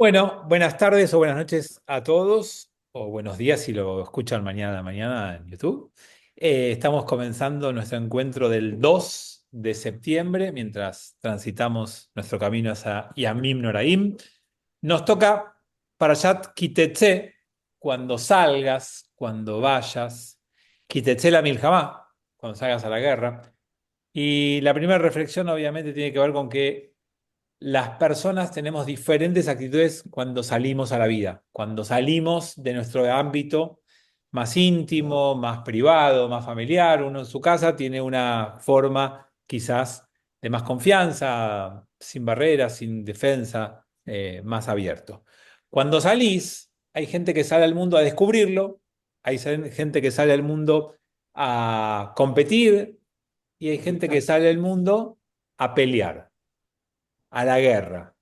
Bueno, buenas tardes o buenas noches a todos, o buenos días si lo escuchan mañana a la mañana en YouTube. Estamos comenzando nuestro encuentro del 2 de septiembre, mientras transitamos nuestro camino hacia Yamim Noraim. Nos toca Parashat Kitetse, cuando salgas, cuando vayas, Kitetse la Milhamá, cuando salgas a la guerra. Y la primera reflexión obviamente tiene que ver con que las personas tenemos diferentes actitudes cuando salimos a la vida, cuando salimos de nuestro ámbito más íntimo, más privado, más familiar. Uno en su casa tiene una forma quizás de más confianza, sin barreras, sin defensa, más abierto. Cuando salís, hay gente que sale al mundo a descubrirlo, hay gente que sale al mundo a competir y hay gente que sale al mundo a pelear, a la guerra.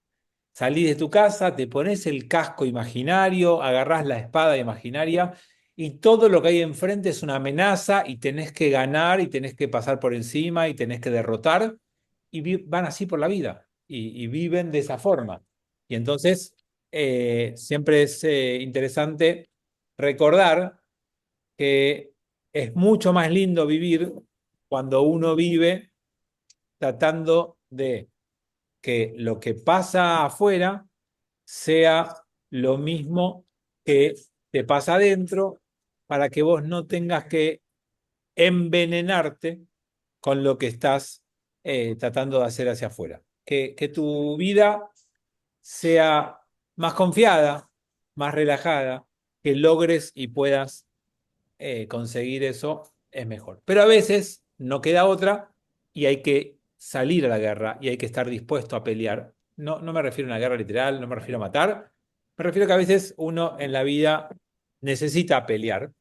Salís de tu casa, te pones el casco imaginario, agarrás la espada imaginaria y todo lo que hay enfrente es una amenaza y tenés que ganar y tenés que pasar por encima y tenés que derrotar y van así por la vida y viven de esa forma. Y entonces siempre es interesante recordar que es mucho más lindo vivir cuando uno vive tratando de que lo que pasa afuera sea lo mismo que te pasa adentro para que vos no tengas que envenenarte con lo que estás tratando de hacer hacia afuera. Que tu vida sea más confiada, más relajada, que logres y puedas conseguir eso es mejor. Pero a veces no queda otra y hay que salir a la guerra y hay que estar dispuesto a pelear. No, no me refiero a una guerra literal, no me refiero a matar, me refiero a que a veces uno en la vida necesita pelear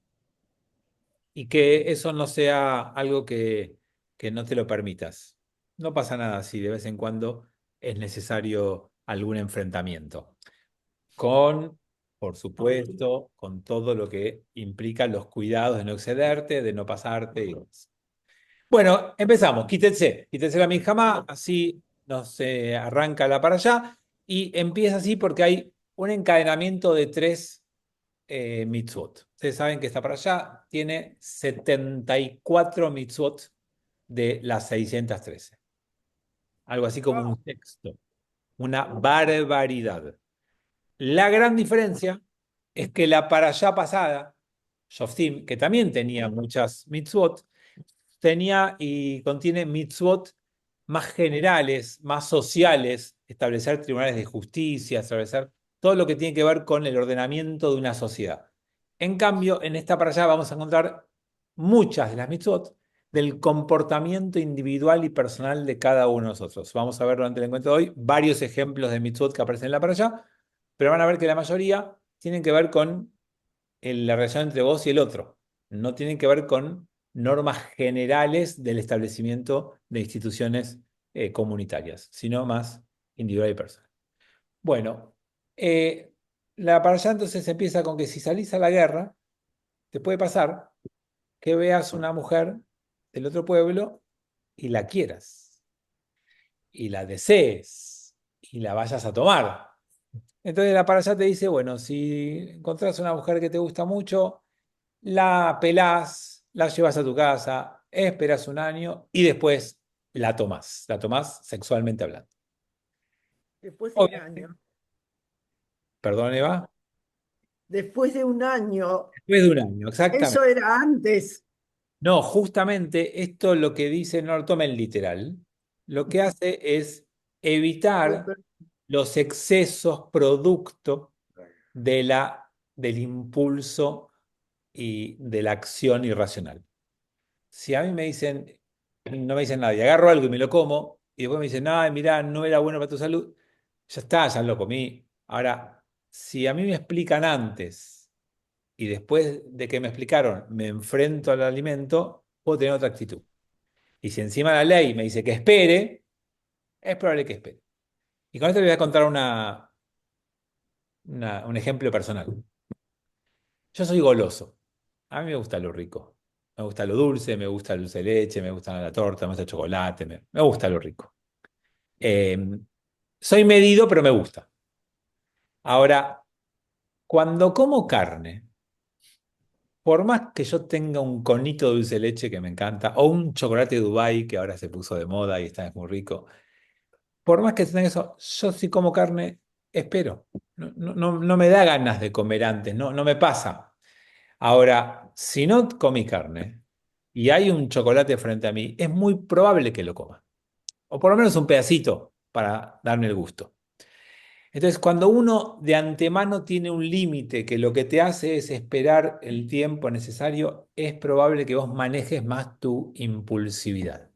y que eso no sea algo que no te lo permitas. No pasa nada si de vez en cuando es necesario algún enfrentamiento con, por supuesto, con todo lo que implica los cuidados de no excederte, de no pasarte y demás. Bueno, empezamos. Quítense la Mijamá, así nos arranca la para allá y empieza así porque hay un encadenamiento de tres mitzvot. Ustedes saben que esta para allá tiene 74 mitzvot de las 613. Algo así como un texto, una barbaridad. La gran diferencia es que la para allá pasada, Shoftim, que también tenía muchas mitzvot, tenía y contiene mitzvot más generales, más sociales, establecer tribunales de justicia, establecer todo lo que tiene que ver con el ordenamiento de una sociedad. En cambio, en esta para allá vamos a encontrar muchas de las mitzvot del comportamiento individual y personal de cada uno de nosotros. Vamos a ver durante el encuentro de hoy varios ejemplos de mitzvot que aparecen en la para allá, pero van a ver que la mayoría tienen que ver con la relación entre vos y el otro. No tienen que ver con normas generales del establecimiento de instituciones comunitarias, sino más individual y personal. Bueno, la para allá entonces empieza con que si salís a la guerra, te puede pasar que veas una mujer del otro pueblo y la quieras, y la desees, y la vayas a tomar. Entonces la para allá te dice, bueno, si encontrás una mujer que te gusta mucho, la pelás, la llevas a tu casa, esperas un año y después la tomás sexualmente hablando. Después de un Obviamente, año. perdón, Eva, Después de un año. después de un año, Eso exactamente. era antes. No, justamente esto lo que dice, no lo tomen literal, lo que hace es evitar los excesos producto del impulso y de la acción irracional. Si a mí me dicen, no me dicen nada, y agarro algo y me lo como, y después me dicen, ay, mirá, no era bueno para tu salud, ya está, ya lo comí. Ahora, si a mí me explican antes y después de que me explicaron me enfrento al alimento, puedo tener otra actitud. Y si encima la ley me dice que espere, es probable que espere. Y con esto les voy a contar un ejemplo personal. Yo soy goloso. A mí me gusta lo rico. Me gusta lo dulce, me gusta el dulce de leche, me gusta la torta, me gusta el chocolate, me gusta lo rico. Eh, Soy medido, pero me gusta. Ahora, cuando como carne, por más que yo tenga un conito de dulce de leche que me encanta, o un chocolate Dubai que ahora se puso de moda y está es muy rico, por más que tenga eso, yo si como carne, espero. No me da ganas de comer antes, no me pasa. Ahora, si no comí carne y hay un chocolate frente a mí, es muy probable que lo coma. O por lo menos un pedacito para darme el gusto. Entonces, cuando uno de antemano tiene un límite que lo que te hace es esperar el tiempo necesario, es probable que vos manejes más tu impulsividad.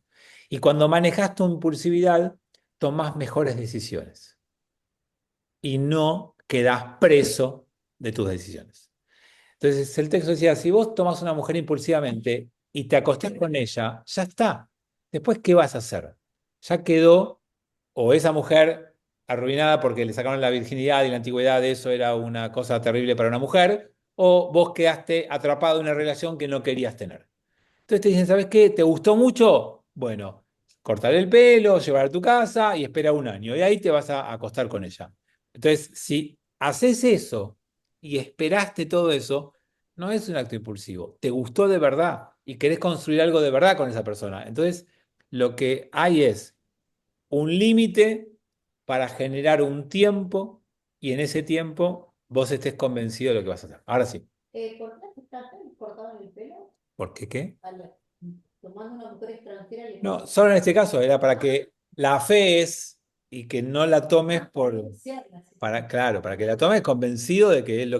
Y cuando manejas tu impulsividad, tomás mejores decisiones y no quedás preso de tus decisiones. Entonces, el texto decía, si vos tomás una mujer impulsivamente y te acostás con ella, ya está. Después, ¿qué vas a hacer? Ya quedó, o esa mujer arruinada porque le sacaron la virginidad y la antigüedad, eso era una cosa terrible para una mujer, o vos quedaste atrapado en una relación que no querías tener. Entonces te dicen, ¿sabes qué? ¿Te gustó mucho? Bueno, cortar el pelo, llevar a tu casa y espera un año. Y ahí te vas a acostar con ella. Entonces, si haces eso y esperaste todo eso, no es un acto impulsivo. Te gustó de verdad y querés construir algo de verdad con esa persona. Entonces, lo que hay es un límite para generar un tiempo y en ese tiempo vos estés convencido de lo que vas a hacer. Ahora sí. ¿Por qué te cortaban el pelo? ¿Por qué qué? Tomando una mujer extranjera le No, cortaban solo en este caso era para que la afees y que no la tomes claro, para que la tomes convencido de que es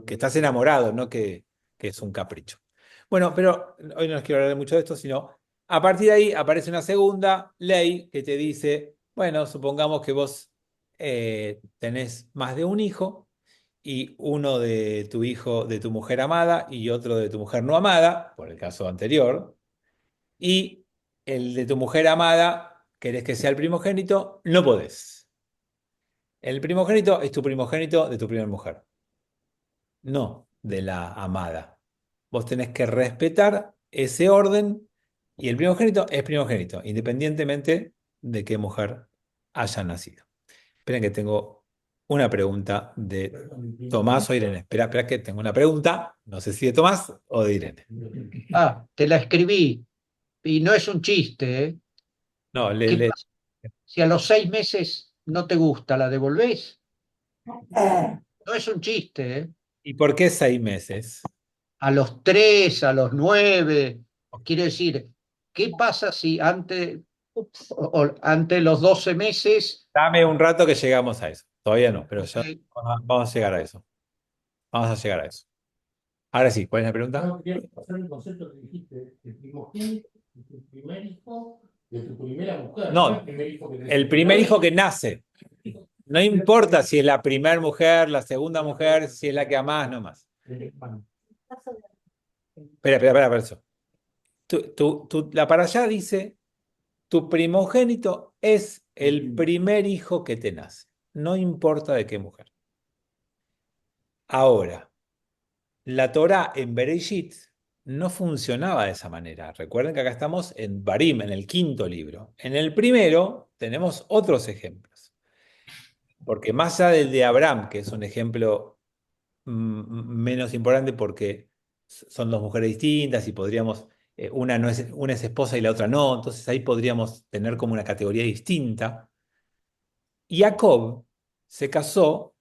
que estás enamorado, no que es un capricho. Bueno, pero hoy no les quiero hablar mucho de esto, sino a partir de ahí aparece una segunda ley que te dice, bueno, supongamos que vos tenés más de un hijo y uno de tu hijo, de tu mujer amada y otro de tu mujer no amada, por el caso anterior y el de tu mujer amada, querés que sea el primogénito, no podés. El primogénito es tu primogénito de tu primera mujer, no de la amada. Vos tenés que respetar ese orden y el primogénito es primogénito, independientemente de qué mujer haya nacido. Esperen que tengo una pregunta de Tomás o Irene. Espera que tengo una pregunta, no sé si de Tomás o de Irene. Ah, te la escribí y no es un chiste, ¿eh? No, ¿Qué pasa? Si a los 6 meses no te gusta, ¿la devolvés? No es un chiste, ¿eh? ¿Y por qué 6 meses? A los 3, a los 9. Quiero decir, ¿qué pasa si ante los 12 meses? Dame un rato que llegamos a eso. Todavía no, pero Ok, ya vamos a llegar a eso. Vamos a llegar a eso. Ahora sí, ¿cuál es la pregunta? No, quiero pasar el concepto que dijiste, el primogénito de tu primer hijo, de tu primera mujer, No, el primer hijo que tenés. el primer hijo que nace. No importa si es la primera mujer, la segunda mujer, si es la que amás, no más. Espera, eso. La para allá dice, tu primogénito es el primer hijo que te nace. No importa de qué mujer. Ahora, la Torá en Bereshit no funcionaba de esa manera. Recuerden que acá estamos en Barim, en el quinto libro. En el primero tenemos otros ejemplos. Porque más allá del de Abraham, que es un ejemplo menos importante porque son dos mujeres distintas y podríamos, una es esposa y la otra no, entonces ahí podríamos tener como una categoría distinta. Jacob se casó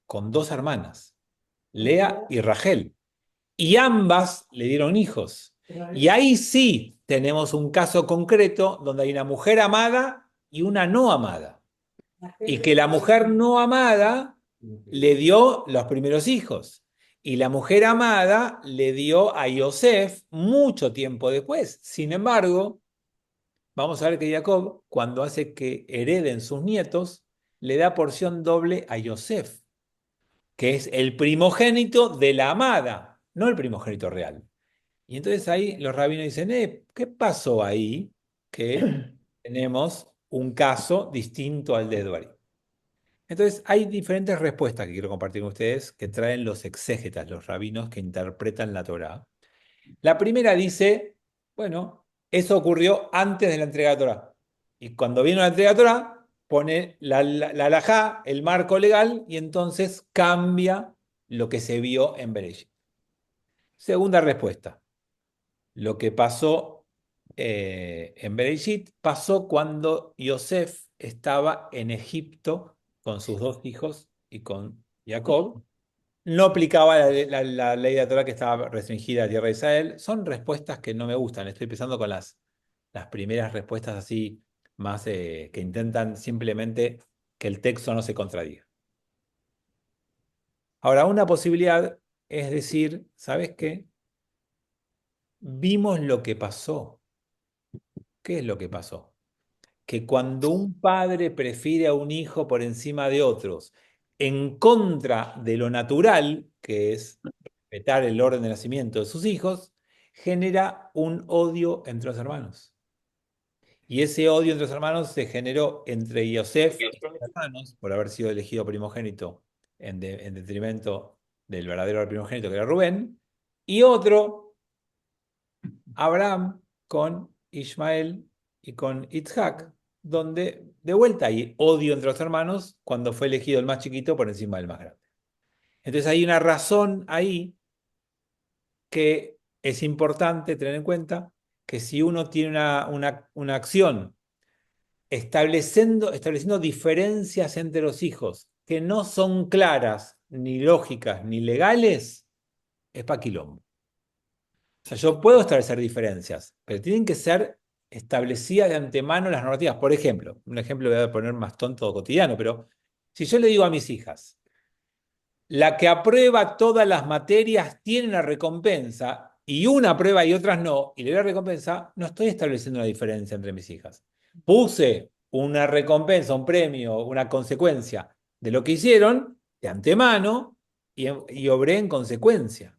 con dos hermanas, Lea y Rachel. Y ambas le dieron hijos. Y ahí sí tenemos un caso concreto donde hay una mujer amada y una no amada. Y que la mujer no amada le dio los primeros hijos. Y la mujer amada le dio a Yosef mucho tiempo después. Sin embargo, vamos a ver que Jacob, cuando hace que hereden sus nietos, le da porción doble a Yosef, que es el primogénito de la amada, no el primogénito real. Y entonces ahí los rabinos dicen, ¿qué pasó ahí? Que tenemos un caso distinto al de Edward. Entonces hay diferentes respuestas que quiero compartir con ustedes que traen los exégetas, los rabinos que interpretan la Torá. La primera dice, bueno, eso ocurrió antes de la entrega de la Torá. Y cuando vino la entrega de la Torá, pone la halajá, el marco legal, y entonces cambia lo que se vio en Bereshit. Segunda respuesta. Lo que pasó en Bereshit pasó cuando Yosef estaba en Egipto con sus dos hijos y con Jacob. No aplicaba la ley de la Torah que estaba restringida a la tierra de Israel. Son respuestas que no me gustan. Estoy empezando con las primeras respuestas así, más que intentan simplemente que el texto no se contradiga. Ahora, una posibilidad es decir, ¿sabes qué? Vimos lo que pasó. ¿Qué es lo que pasó? Que cuando un padre prefiere a un hijo por encima de otros, en contra de lo natural, que es respetar el orden de nacimiento de sus hijos, genera un odio entre los hermanos. Y ese odio entre los hermanos se generó entre Yosef y sus hermanos, por haber sido elegido primogénito en detrimento del verdadero primogénito, que era Rubén, y otro, Abraham, con Ismael y con Isaac, donde de vuelta hay odio entre los hermanos cuando fue elegido el más chiquito por encima del más grande. Entonces hay una razón ahí que es importante tener en cuenta, que si uno tiene una acción estableciendo diferencias entre los hijos que no son claras, ni lógicas, ni legales, es pa' quilombo. O sea, yo puedo establecer diferencias, pero tienen que ser establecidas de antemano las normativas. Por ejemplo, un ejemplo voy a poner más tonto o cotidiano, pero si yo le digo a mis hijas, la que aprueba todas las materias tiene una recompensa y una aprueba y otras no, y le doy la recompensa, no estoy estableciendo una diferencia entre mis hijas. Puse una recompensa, un premio, una consecuencia de lo que hicieron de antemano y obré en consecuencia.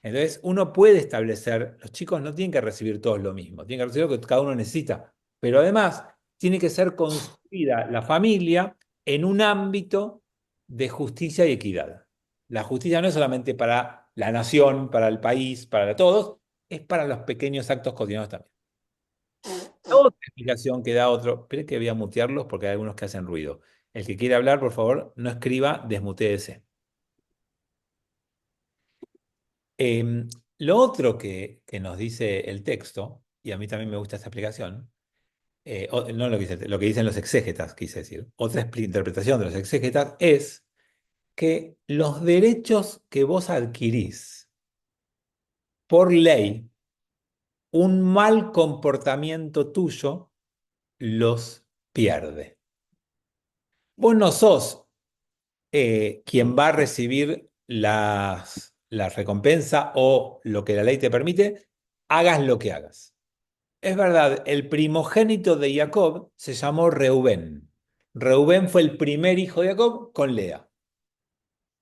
Entonces, uno puede establecer, los chicos no tienen que recibir todos lo mismo, tienen que recibir lo que cada uno necesita, pero además tiene que ser construida la familia en un ámbito de justicia y equidad. La justicia no es solamente para la nación, para el país, para todos, es para los pequeños actos cotidianos también. Otra explicación que da otro, espera que voy a mutearlos porque hay algunos que hacen ruido. El que quiere hablar, por favor, no escriba, desmutéese. Lo otro que nos dice el texto, y a mí también me gusta esta explicación, no lo que dicen los exégetas, quise decir, otra interpretación de los exégetas es que los derechos que vos adquirís por ley, un mal comportamiento tuyo los pierde. Vos no sos quien va a recibir la recompensa o lo que la ley te permite, hagas lo que hagas. Es verdad, el primogénito de Jacob se llamó Reubén. Reubén fue el primer hijo de Jacob con Lea.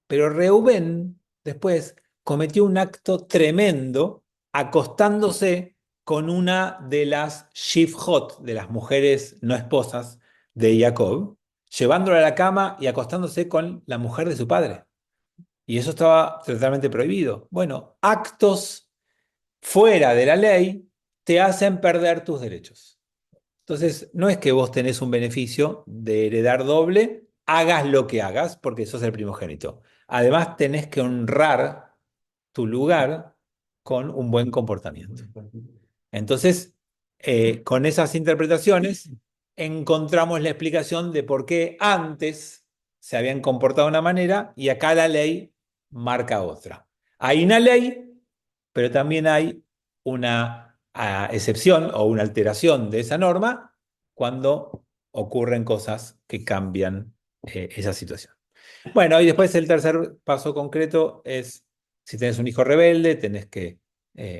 Pero Reubén después cometió un acto tremendo acostándose con una de las Shifhot, de las mujeres no esposas de Jacob, llevándola a la cama y acostándose con la mujer de su padre. Y eso estaba totalmente prohibido. Bueno, actos fuera de la ley te hacen perder tus derechos. Entonces, no es que vos tenés un beneficio de heredar doble, hagas lo que hagas, porque sos el primogénito. Además, tenés que honrar tu lugar con un buen comportamiento. Entonces, con esas interpretaciones, encontramos la explicación de por qué antes se habían comportado de una manera y acá la ley marca otra. Hay una ley, pero también hay una excepción o una alteración de esa norma cuando ocurren cosas que cambian esa situación. Bueno, y después el tercer paso concreto es, si tenés un hijo rebelde, tenés que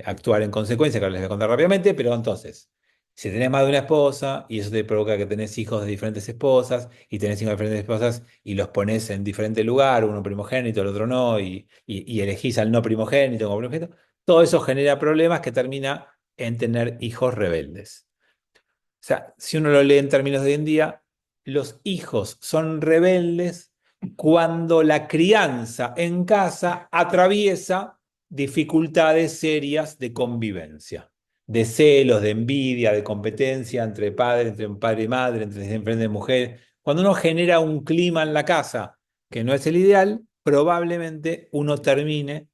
actuar en consecuencia, que ahora les voy a contar rápidamente, pero entonces, si tenés más de una esposa y eso te provoca que tenés hijos de diferentes esposas y tenés hijos de diferentes esposas y los pones en diferente lugar, uno primogénito, el otro no, y elegís al no primogénito como primogénito, todo eso genera problemas que termina en tener hijos rebeldes. O sea, si uno lo lee en términos de hoy en día, los hijos son rebeldes cuando la crianza en casa atraviesa dificultades serias de convivencia. de celos, de envidia, de competencia entre un padre y madre, entre mujeres. Cuando uno genera un clima en la casa que no es el ideal, probablemente uno termine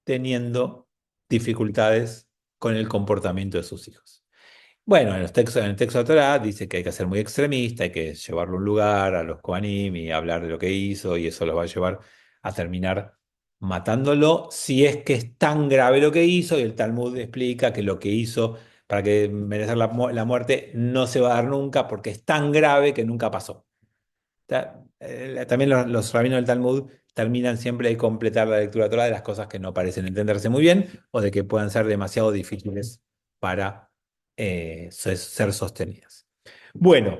teniendo dificultades con el comportamiento de sus hijos. Bueno, en el texto de Torah dice que hay que ser muy extremista, hay que llevarlo a un lugar, a los Kohanim, y hablar de lo que hizo, y eso los va a llevar a terminar matándolo, si es que es tan grave lo que hizo, y el Talmud explica que lo que hizo para que merecer la muerte no se va a dar nunca, porque es tan grave que nunca pasó. También los rabinos del Talmud terminan siempre de completar la lectura de Torah de las cosas que no parecen entenderse muy bien o de que puedan ser demasiado difíciles para ser sostenidas. Bueno,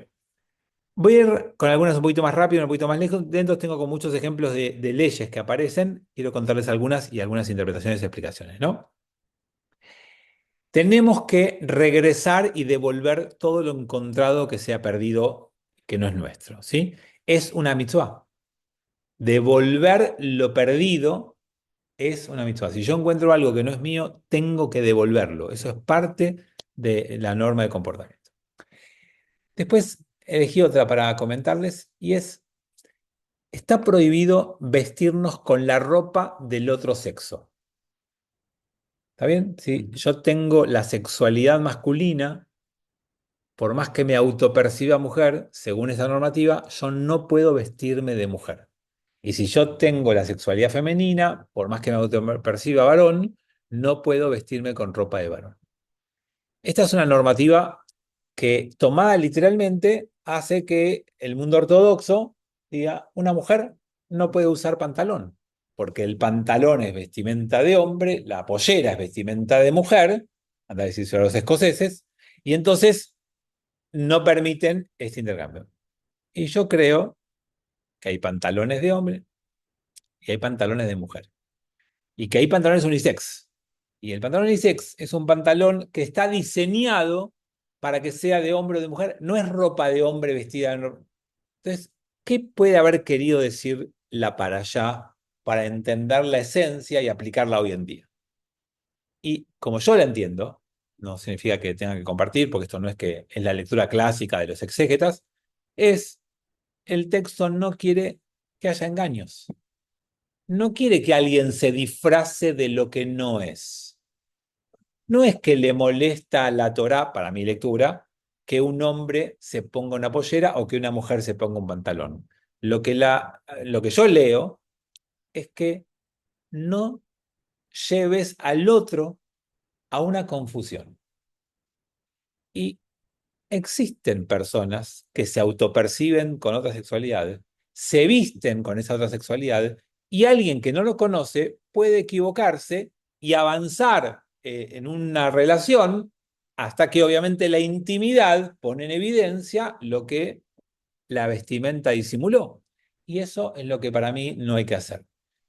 voy a ir con algunas un poquito más rápido, un poquito más lejos. Dentro tengo con muchos ejemplos de leyes que aparecen. Quiero contarles algunas y algunas interpretaciones y explicaciones, ¿no? Tenemos que regresar y devolver todo lo encontrado que se ha perdido, que no es nuestro, ¿sí? Es una mitzvah. Devolver lo perdido es una mitzvah. Si yo encuentro algo que no es mío, tengo que devolverlo. Eso es parte de la norma de comportamiento. Después elegí otra para comentarles y está prohibido vestirnos con la ropa del otro sexo. ¿Está bien? Si yo tengo la sexualidad masculina, por más que me autoperciba mujer, según esa normativa, yo no puedo vestirme de mujer. Y si yo tengo la sexualidad femenina, por más que me autoperciba varón, no puedo vestirme con ropa de varón. Esta es una normativa que, tomada literalmente, hace que el mundo ortodoxo diga, una mujer no puede usar pantalón, porque el pantalón es vestimenta de hombre, la pollera es vestimenta de mujer, anda a decirse a los escoceses, y entonces no permiten este intercambio. Y yo creo que hay pantalones de hombre y hay pantalones de mujer. Y que hay pantalones unisex. Y el pantalón unisex es un pantalón que está diseñado para que sea de hombre o de mujer. No es ropa de hombre vestida. Entonces, ¿qué puede haber querido decir la para allá para entender la esencia y aplicarla hoy en día? Y como yo la entiendo, no significa que tenga que compartir, porque esto no es que es la lectura clásica de los exégetas, es el texto no quiere que haya engaños. No quiere que alguien se disfrace de lo que no es. No es que le molesta a la Torá, para mi lectura, que un hombre se ponga una pollera o que una mujer se ponga un pantalón. Lo que yo leo es que no lleves al otro a una confusión. Y existen personas que se autoperciben con otras sexualidades, se visten con esa otra sexualidad, y alguien que no lo conoce puede equivocarse y avanzar en una relación hasta que obviamente la intimidad pone en evidencia lo que la vestimenta disimuló. Y eso es lo que para mí no hay que hacer.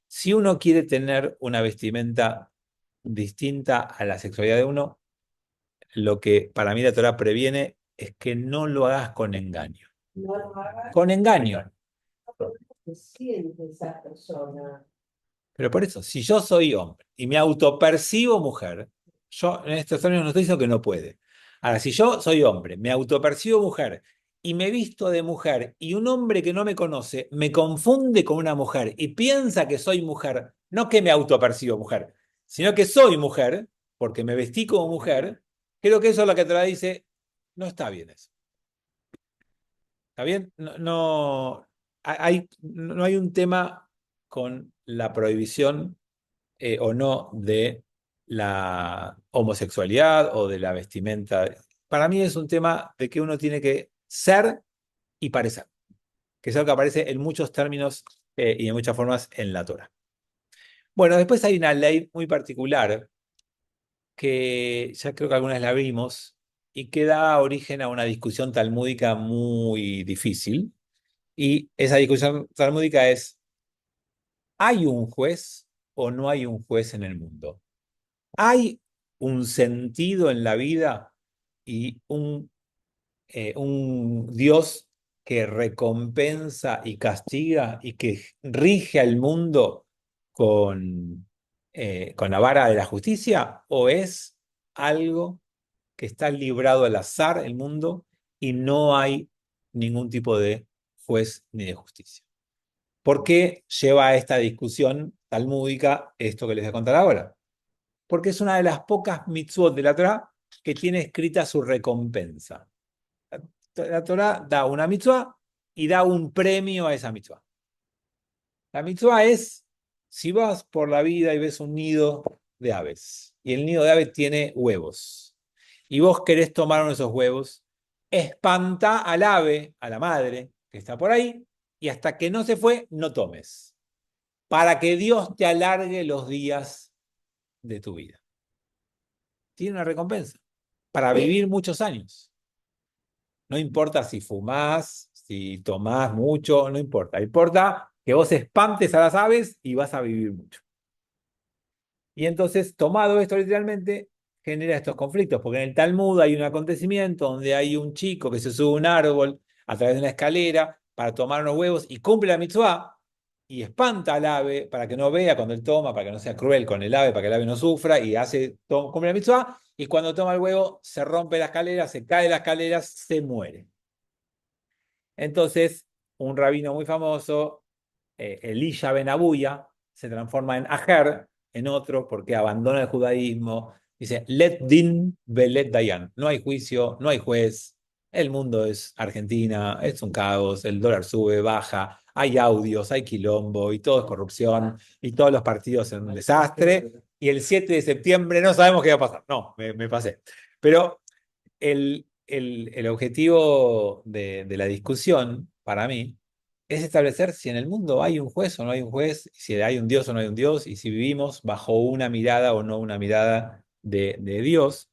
Si uno quiere tener una vestimenta distinta a la sexualidad de uno, lo que para mí la Torah previene es que no lo hagas con engaño. No lo hagas. Con engaño. ¿Qué siente esa persona? Pero por eso, si yo soy hombre y me autopercibo mujer, yo en estos términos no estoy diciendo que no puede. Ahora, si yo soy hombre, me autopercibo mujer y me visto de mujer y un hombre que no me conoce me confunde con una mujer y piensa que soy mujer, no que me autopercibo mujer, sino que soy mujer, porque me vestí como mujer, creo que eso es lo que te dice, no está bien eso. ¿Está bien? No hay un tema con la prohibición o no de la homosexualidad o de la vestimenta. Para mí es un tema de que uno tiene que ser y parecer, que es algo que aparece en muchos términos y en muchas formas en la Torah. Bueno, después hay una ley muy particular que ya creo que algunas la vimos y que da origen a una discusión talmúdica muy difícil. Y esa discusión talmúdica es, ¿hay un juez o no hay un juez en el mundo? ¿Hay un sentido en la vida y un Dios que recompensa y castiga y que rige al mundo con la vara de la justicia? ¿O es algo que está librado al azar, el mundo, y no hay ningún tipo de juez ni de justicia. ¿Por qué lleva a esta discusión talmúdica esto que les voy a contar ahora? Porque es una de las pocas mitzvot de la Torá que tiene escrita su recompensa. La Torá da una mitzvah y da un premio a esa mitzvah. La mitzvah es, si vas por la vida y ves un nido de aves, y el nido de aves tiene huevos, y vos querés tomar uno de esos huevos, espanta al ave, a la madre que está por ahí, y hasta que no se fue, no tomes, para que Dios te alargue los días de tu vida. Tiene una recompensa, para vivir muchos años. No importa si fumás, si tomás mucho, no importa. Importa que vos espantes a las aves y vas a vivir mucho. Y entonces, tomado esto literalmente, genera estos conflictos, porque en el Talmud hay un acontecimiento donde hay un chico que se sube a un árbol a través de una escalera para tomar unos huevos y cumple la mitzvah y espanta al ave para que no vea cuando él toma, para que no sea cruel con el ave, para que el ave no sufra y cumple la mitzvah y cuando toma el huevo se rompe la escalera, se cae de la escalera, se muere. Entonces, un rabino muy famoso, Elisha Ben Abuya, se transforma en Ajer, en otro, porque abandona el judaísmo. Dice, let din velet dayan. No hay juicio, no hay juez. El mundo es Argentina, es un caos, el dólar sube, baja, hay audios, hay quilombo y todo es corrupción y todos los partidos son un desastre. Y el 7 de septiembre no sabemos qué va a pasar. No, me pasé. Pero el objetivo de la discusión, para mí, es establecer si en el mundo hay un juez o no hay un juez, si hay un Dios o no hay un Dios, y si vivimos bajo una mirada o no una mirada de Dios.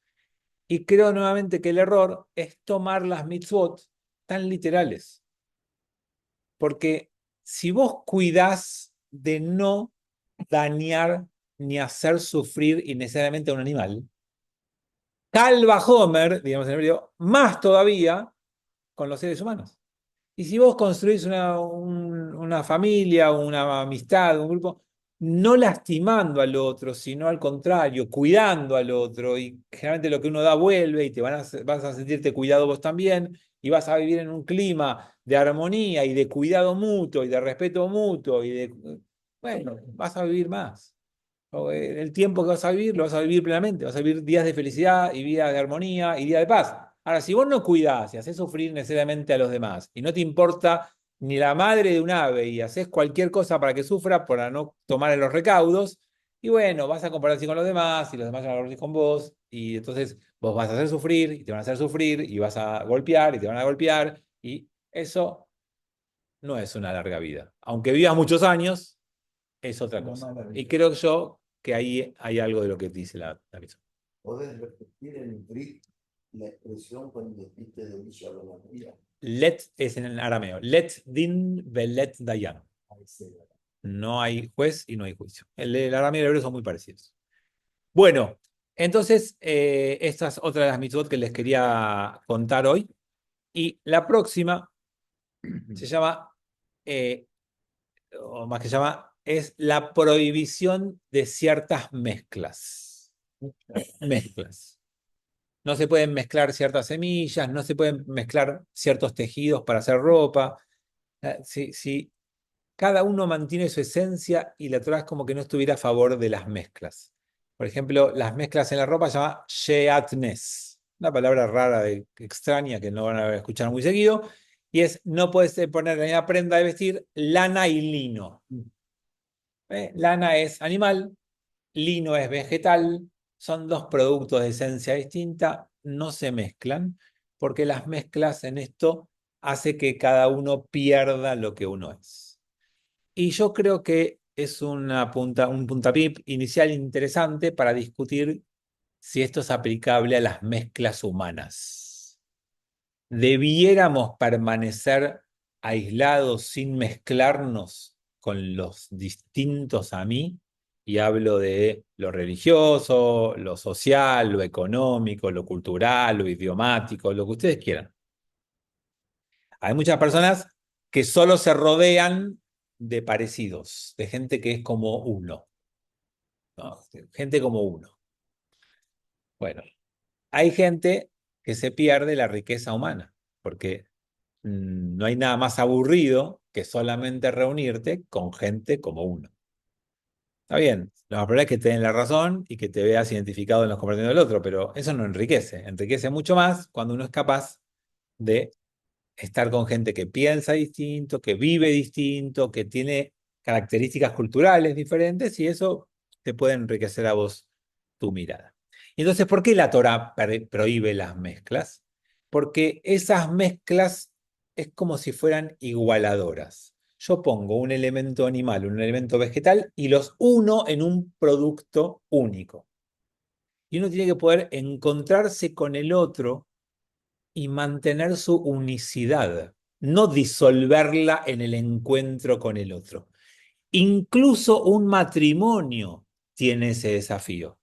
Y creo nuevamente que el error es tomar las mitzvot tan literales. Porque si vos cuidás de no dañar ni hacer sufrir innecesariamente a un animal, Calva Homer, digamos en el hebreo, más todavía con los seres humanos. Y si vos construís una familia, una amistad, un grupo, no lastimando al otro, sino al contrario, cuidando al otro, y generalmente lo que uno da vuelve y vas a sentirte cuidado vos también, y vas a vivir en un clima de armonía y de cuidado mutuo y de respeto mutuo, bueno, vas a vivir más. El tiempo que vas a vivir, lo vas a vivir plenamente, vas a vivir días de felicidad y días de armonía y días de paz. Ahora, si vos no cuidás y haces sufrir necesariamente a los demás y no te importa ni la madre de un ave y haces cualquier cosa para que sufra, para no tomar los recaudos, y bueno, vas a compararse con los demás y los demás van a compararse con vos, y entonces vos vas a hacer sufrir y te van a hacer sufrir y vas a golpear y te van a golpear, y eso no es una larga vida. Aunque vivas muchos años, es otra cosa. Y creo yo que ahí hay algo de lo que dice la misma. ¿Podés repetir en brit la expresión cuando dijiste de Villa María? Let es en el arameo. Let din velet dayan. No hay juez y no hay juicio. El arameo y el hebreo son muy parecidos. Bueno, entonces, esta es otra de las mitzvot que les quería contar hoy. Y la próxima se llama, o más que se llama, es la prohibición de ciertas mezclas. Mezclas. No se pueden mezclar ciertas semillas, no se pueden mezclar ciertos tejidos para hacer ropa. Si cada uno mantiene su esencia y la Torá es como que no estuviera a favor de las mezclas. Por ejemplo, las mezclas en la ropa se llama sheatnes, una palabra rara, extraña, que no van a escuchar muy seguido, y es no puedes poner en la misma prenda de vestir lana y lino. Lana es animal, lino es vegetal, son dos productos de esencia distinta, no se mezclan, porque las mezclas en esto hace que cada uno pierda lo que uno es. Y yo creo que es un puntapié inicial interesante para discutir si esto es aplicable a las mezclas humanas. ¿Debiéramos permanecer aislados sin mezclarnos con los distintos a mí? Y hablo de lo religioso, lo social, lo económico, lo cultural, lo idiomático, lo que ustedes quieran. Hay muchas personas que solo se rodean de parecidos, de gente que es como uno, ¿no? Gente como uno. Bueno, hay gente que se pierde la riqueza humana, porque no hay nada más aburrido que solamente reunirte con gente como uno. Está bien, lo más probable es que te den la razón y que te veas identificado en los comportamientos del otro, pero eso no enriquece. Enriquece mucho más cuando uno es capaz de estar con gente que piensa distinto, que vive distinto, que tiene características culturales diferentes, y eso te puede enriquecer a vos tu mirada. Y entonces, ¿por qué la Torá prohíbe las mezclas? Porque esas mezclas es como si fueran igualadoras. Yo pongo un elemento animal, un elemento vegetal y los uno en un producto único. Y uno tiene que poder encontrarse con el otro y mantener su unicidad, no disolverla en el encuentro con el otro. Incluso un matrimonio tiene ese desafío.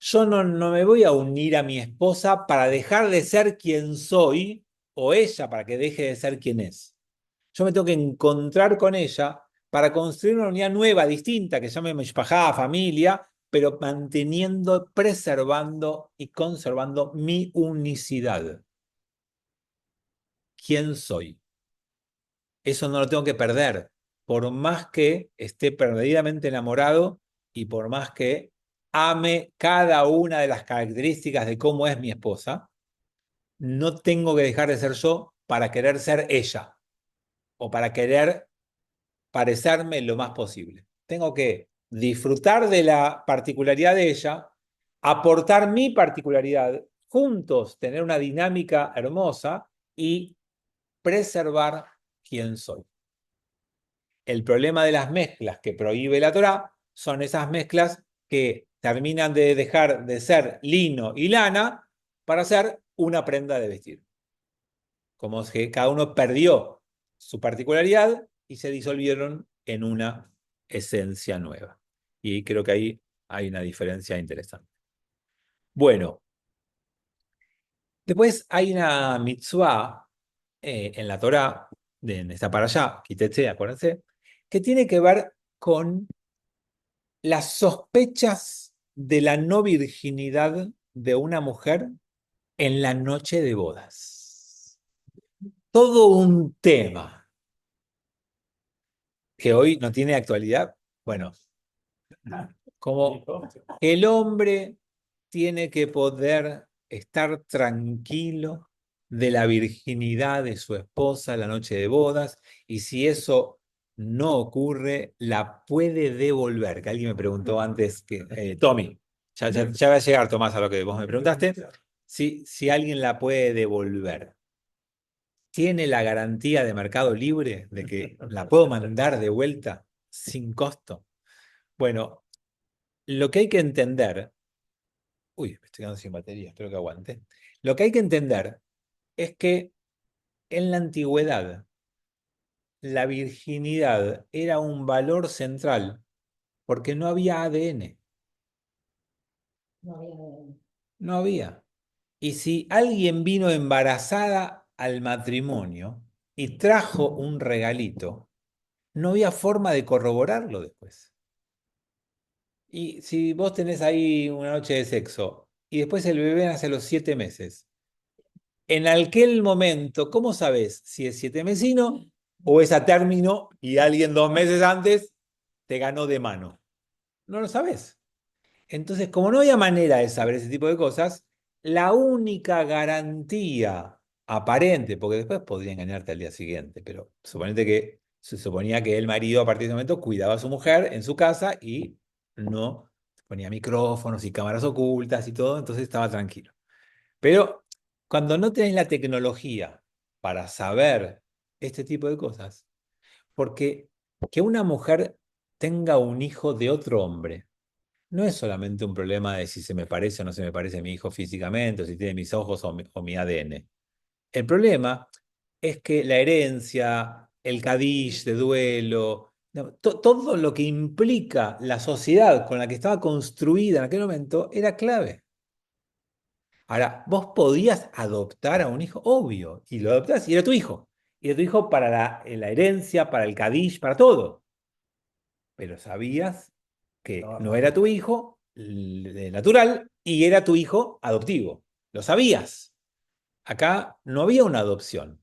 Yo no me voy a unir a mi esposa para dejar de ser quien soy, o ella para que deje de ser quien es. Yo me tengo que encontrar con ella para construir una unidad nueva, distinta, que se llame mishpajá, familia, pero manteniendo, preservando y conservando mi unicidad. ¿Quién soy? Eso no lo tengo que perder, por más que esté perdidamente enamorado y por más que ame cada una de las características de cómo es mi esposa, no tengo que dejar de ser yo para querer ser ella o para querer parecerme lo más posible. Tengo que disfrutar de la particularidad de ella, aportar mi particularidad, juntos tener una dinámica hermosa y preservar quién soy. El problema de las mezclas que prohíbe la Torá son esas mezclas que terminan de dejar de ser lino y lana para ser una prenda de vestir. Como que cada uno perdió su particularidad y se disolvieron en una esencia nueva. Y creo que ahí hay una diferencia interesante. Bueno, después hay una mitzvah en la Torá, está para allá, quítese, acuérdense, que tiene que ver con las sospechas de la no virginidad de una mujer en la noche de bodas. Todo un tema que hoy no tiene actualidad. Bueno, como el hombre tiene que poder estar tranquilo de la virginidad de su esposa la noche de bodas, y si eso no ocurre, la puede devolver. Que alguien me preguntó antes, Tommy, ya va a llegar, Tomás, a lo que vos me preguntaste, si alguien la puede devolver. ¿Tiene la garantía de Mercado Libre de que la puedo mandar de vuelta sin costo? Bueno, lo que hay que entender, uy, me estoy quedando sin batería, espero que aguante. Lo que hay que entender es que en la antigüedad la virginidad era un valor central porque no había ADN. No había. No había. Y si alguien vino embarazada al matrimonio y trajo un regalito, no había forma de corroborarlo después. Y si vos tenés ahí una noche de sexo y después el bebé nace a los 7 meses, en aquel momento, ¿cómo sabés si es 7 mesino o es a término y alguien 2 meses antes te ganó de mano? No lo sabés. Entonces, como no había manera de saber ese tipo de cosas, la única garantía aparente, porque después podría engañarte al día siguiente, pero se suponía que el marido a partir de ese momento cuidaba a su mujer en su casa y no ponía micrófonos y cámaras ocultas y todo, entonces estaba tranquilo. Pero cuando no tenés la tecnología para saber este tipo de cosas, porque que una mujer tenga un hijo de otro hombre, no es solamente un problema de si se me parece o no se me parece mi hijo físicamente, o si tiene mis ojos o mi ADN. El problema es que la herencia, el kadish de duelo, no, todo lo que implica la sociedad con la que estaba construida en aquel momento era clave. Ahora, vos podías adoptar a un hijo, obvio, y lo adoptás y era tu hijo. Y era tu hijo para la herencia, para el kadish, para todo. Pero sabías que no era tu hijo natural y era tu hijo adoptivo. Lo sabías. Acá no había una adopción.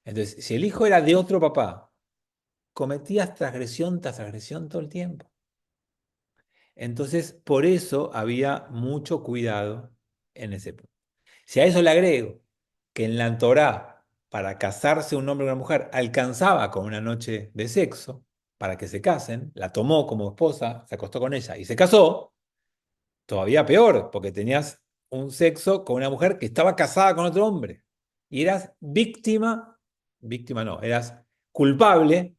Entonces, si el hijo era de otro papá, cometías transgresión tras transgresión todo el tiempo. Entonces, por eso había mucho cuidado en ese punto. Si a eso le agrego que en la Torá, para casarse un hombre y una mujer, alcanzaba con una noche de sexo, para que se casen, la tomó como esposa, se acostó con ella y se casó, todavía peor, porque tenías un sexo con una mujer que estaba casada con otro hombre. Y eras víctima no, eras culpable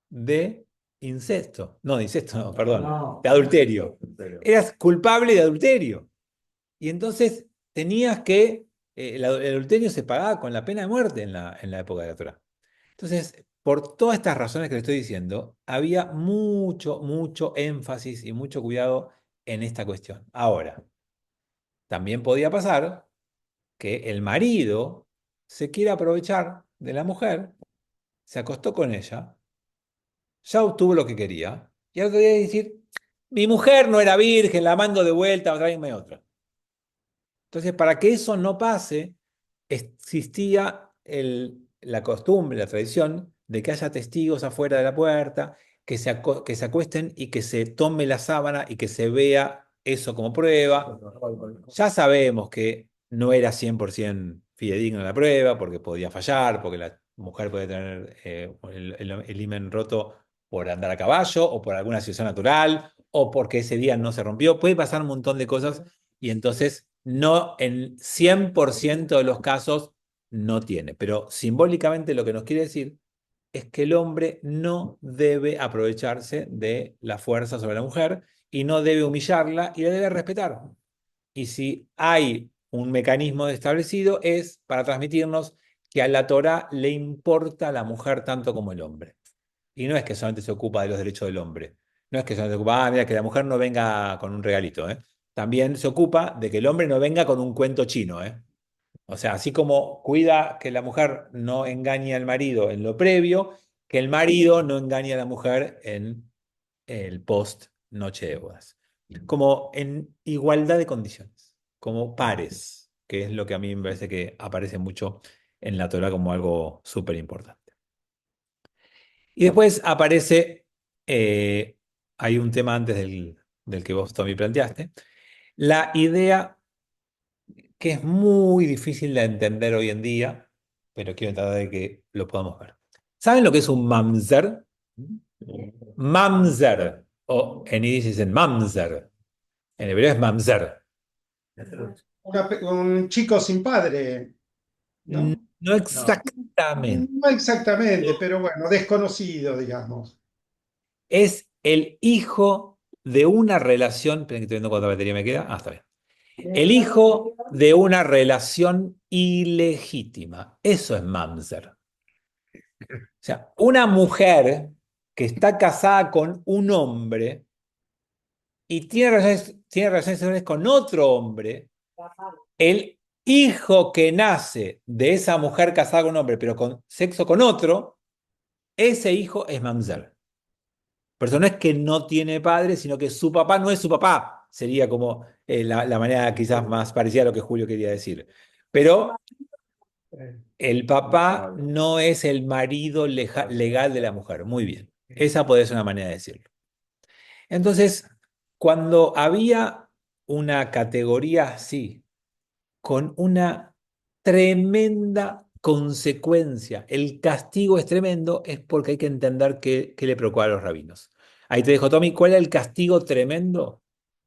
de incesto. No, de incesto no, perdón, No. de adulterio. Eras culpable de adulterio. Y entonces tenías que, el adulterio se pagaba con la pena de muerte en la época de la Torá. Entonces, por todas estas razones que le estoy diciendo, había mucho énfasis y mucho cuidado en esta cuestión. Ahora, también podía pasar que el marido se quiera aprovechar de la mujer, se acostó con ella, ya obtuvo lo que quería, y al otro día decir, mi mujer no era virgen, la mando de vuelta, tráeme otra. Entonces, para que eso no pase, existía la costumbre, la tradición de que haya testigos afuera de la puerta, que se acuesten y que se tome la sábana y que se vea eso como prueba. Ya sabemos que no era 100% fidedigna la prueba, porque podía fallar, porque la mujer puede tener el himen roto por andar a caballo, o por alguna situación natural, o porque ese día no se rompió. Puede pasar un montón de cosas y entonces no en 100% de los casos no tiene. Pero simbólicamente lo que nos quiere decir es que el hombre no debe aprovecharse de la fuerza sobre la mujer y no debe humillarla y la debe respetar. Y si hay un mecanismo establecido es para transmitirnos que a la Torá le importa a la mujer tanto como el hombre. Y no es que solamente se ocupa de los derechos del hombre. No es que solamente se ocupa, mira, que la mujer no venga con un regalito, ¿eh? También se ocupa de que el hombre no venga con un cuento chino, ¿eh? O sea, así como cuida que la mujer no engañe al marido en lo previo, que el marido no engañe a la mujer en el post noche de bodas. Como en igualdad de condiciones, como pares, que es lo que a mí me parece que aparece mucho en la Torá como algo súper importante. Y después aparece, hay un tema antes del que vos, Tommy, planteaste, la idea que es muy difícil de entender hoy en día, pero quiero tratar de que lo podamos ver. ¿Saben lo que es un mamzer? Mamzer, o en yiddish dicen mamzer, en hebreo es mamzer. Un chico sin padre, ¿no? No exactamente. No exactamente, pero bueno, desconocido, digamos. Es el hijo de una relación. Esperen que estoy viendo cuánta batería me queda. Ah, está bien. El hijo de una relación ilegítima. Eso es mamzer. O sea, una mujer que está casada con un hombre y tiene relaciones sexuales con otro hombre, el hijo que nace de esa mujer casada con un hombre, pero con sexo con otro, ese hijo es mamzer. Pero eso no es que no tiene padre, sino que su papá no es su papá. Sería como la manera quizás más parecida a lo que Julio quería decir. Pero el papá no es el marido legal de la mujer. Muy bien. Esa puede ser una manera de decirlo. Entonces, cuando había una categoría así, con una tremenda consecuencia, el castigo es tremendo, es porque hay que entender qué le preocupa a los rabinos. Ahí te dejo, Tommy, ¿cuál es el castigo tremendo?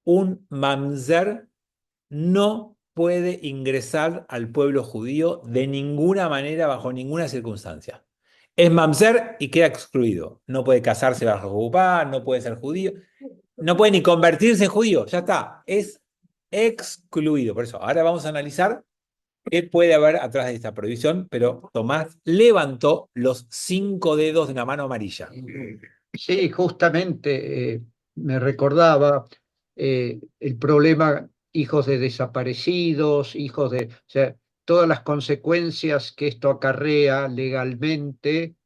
Un mamzer no puede ingresar al pueblo judío de ninguna manera, bajo ninguna circunstancia. Es mamzer y queda excluido. No puede casarse bajo jupá, no puede ser judío, no puede ni convertirse en judío, ya está, es excluido. Por eso, ahora vamos a analizar qué puede haber atrás de esta prohibición, pero Tomás levantó los 5 dedos de una mano amarilla. Sí, justamente me recordaba el problema, hijos de desaparecidos, hijos de, o sea, todas las consecuencias que esto acarrea legalmente